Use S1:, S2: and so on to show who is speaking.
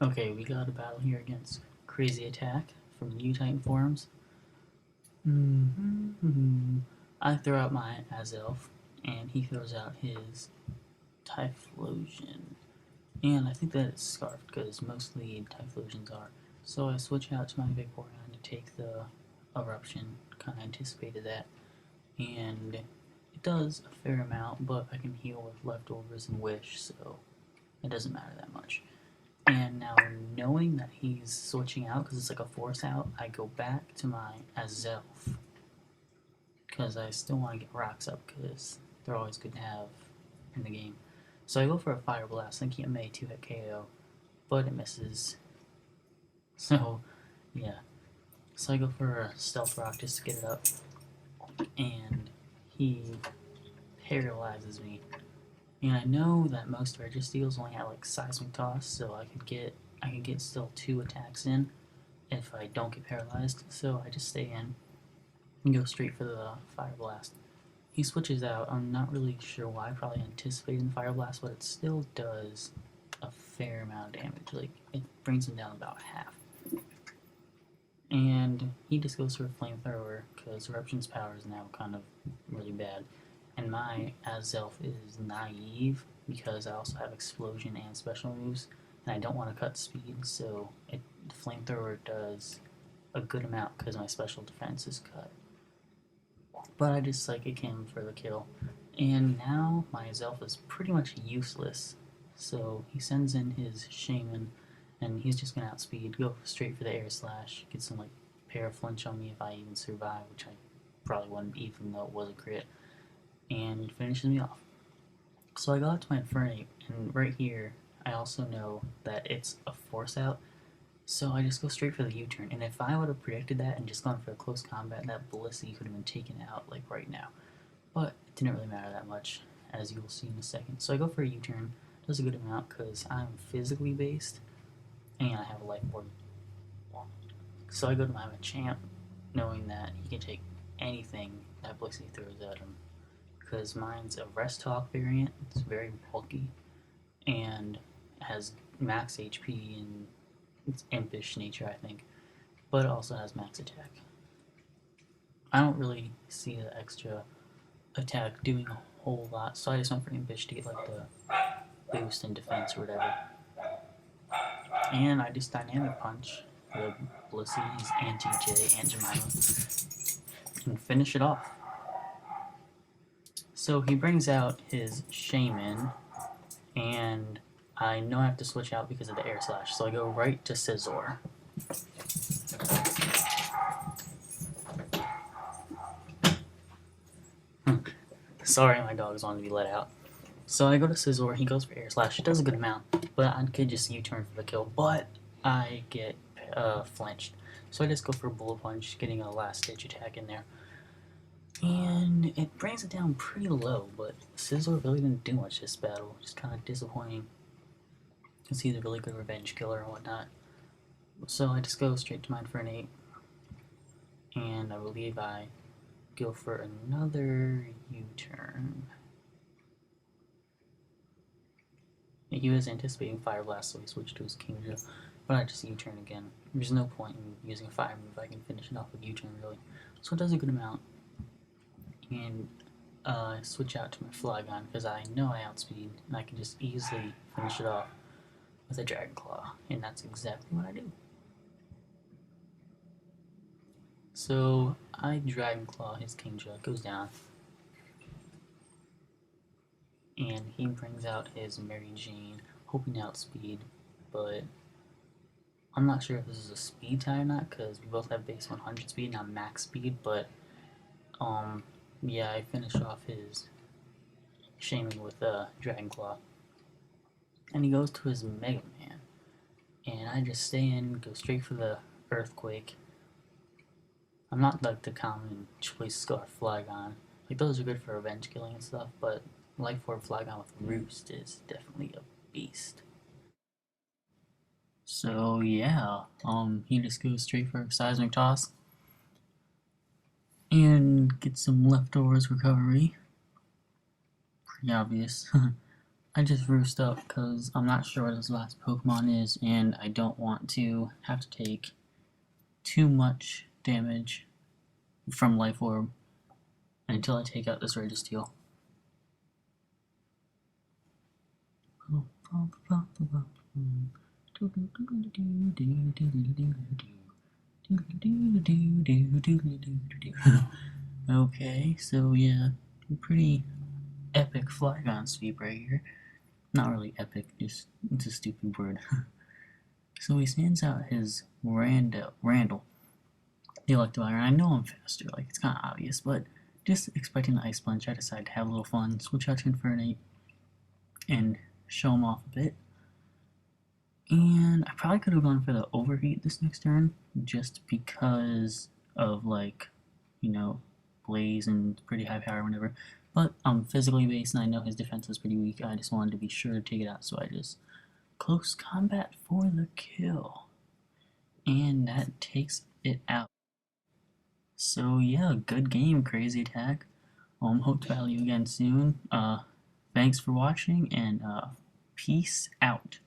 S1: Okay, we got a battle here against crazyetack from the U-Titan forums. I throw out my Azelf, and he throws out his Typhlosion. And I think that it's Scarfed, because mostly Typhlosions are. So I switch out to my Vaporeon to take the Eruption. Kind of anticipated that. And it does a fair amount, but I can heal with Leftovers and Wish, so it doesn't matter that much. And now, knowing that he's switching out because it's like a force out, I go back to my Azelf because I still want to get rocks up because they're always good to have in the game. So I go for a Fire Blast, thinking it may 2-hit KO, but it misses. So, yeah. So I go for a Stealth Rock just to get it up, and he paralyzes me. And I know that most Registeals only have like Seismic Toss, so I could get still 2 attacks in if I don't get paralyzed. So I just stay in and go straight for the Fire Blast. He switches out. I'm not really sure why. Probably anticipating the Fire Blast, but it still does a fair amount of damage. Like, it brings him down about half. And he just goes for a Flamethrower because Eruption's power is now kind of really bad. And my Azelf is naive because I also have Explosion and Special moves, and I don't want to cut speed, so Flamethrower does a good amount because my Special defense is cut. But I just Psychic him for the kill. And now my Azelf is pretty much useless, so he sends in his Shaman, and he's just going to outspeed, go straight for the Air Slash, get some like Paraflinch on me if I even survive, which I probably wouldn't even though it was a crit, and finishes me off. So I got to my Infernape, and right here I also know that it's a force out, so I just go straight for the U-turn. And if I would have predicted that and just gone for a close combat, that Blissey could have been taken out like right now. But it didn't really matter that much, as you will see in a second. So I go for a U-turn, does a good amount because I'm physically based, and I have a life orb. So I go to my Machamp, knowing that he can take anything that Blissey throws at him, because mine's a Rest Talk variant. It's very bulky and has max HP and it's impish nature, I think, but it also has max attack. I don't really see the extra attack doing a whole lot, so I just went for impish to get like the boost in defense or whatever. And I just Dynamic Punch the Blissey's Anti-J and Jemima and finish it off. So he brings out his Shaman, and I know I have to switch out because of the Air Slash, so I go right to Scizor. Sorry, my dogs wanted to be let out. So I go to Scizor, he goes for Air Slash, it does a good amount, but I could just U-turn for the kill, but I get flinched. So I just go for Bullet Punch, getting a last-ditch attack in there. And it brings it down pretty low, but Scizor really didn't do much this battle, just kind of disappointing. Because he's a really good revenge killer and whatnot. So I just go straight to my Infernape, and I believe I go for another U-turn. He was anticipating Fire Blast, so he switched to his Kingdra, but I just U-turn again. There's no point in using a fire move, I can finish it off with U-turn really. So it does a good amount. And I switch out to my Flygon because I know I outspeed, and I can just easily finish it off with a Dragon Claw, and that's exactly what I do. So I Dragon Claw his Kingdra, goes down, and he brings out his Mary Jane, hoping to outspeed, but I'm not sure if this is a speed tie or not, because we both have base 100 speed, not max speed, but yeah, I finish off his Shaman with a Dragon Claw. And he goes to his Mega Man, and I just stay in, go straight for the Earthquake. I'm not like the common Choice Scarf Flygon. Like, those are good for revenge killing and stuff, but Life Orb Flygon with Roost is definitely a beast. So yeah, he just goes straight for a Seismic Toss and get some Leftovers recovery. Pretty obvious. I just roosted up because I'm not sure what his last Pokemon is, and I don't want to have to take too much damage from Life Orb until I take out this Registeel. Okay, so yeah, pretty epic Flygon sweep right here. Not really epic, just it's a stupid word. So he sends out his Randall, the Electivire, and I know I'm faster, like it's kind of obvious, but just expecting the Ice Punch, I decided to have a little fun, switch out to Infernape, and show him off a bit. And I probably could have gone for the Overheat this next turn, just because of, like, you know, Blaze and pretty high power whenever. But I'm physically based and I know his defense is pretty weak. I just wanted to be sure to take it out, so I just close combat for the kill. And that takes it out. So yeah, good game, Crazy Attack. Hope to battle you again soon. Thanks for watching, and peace out.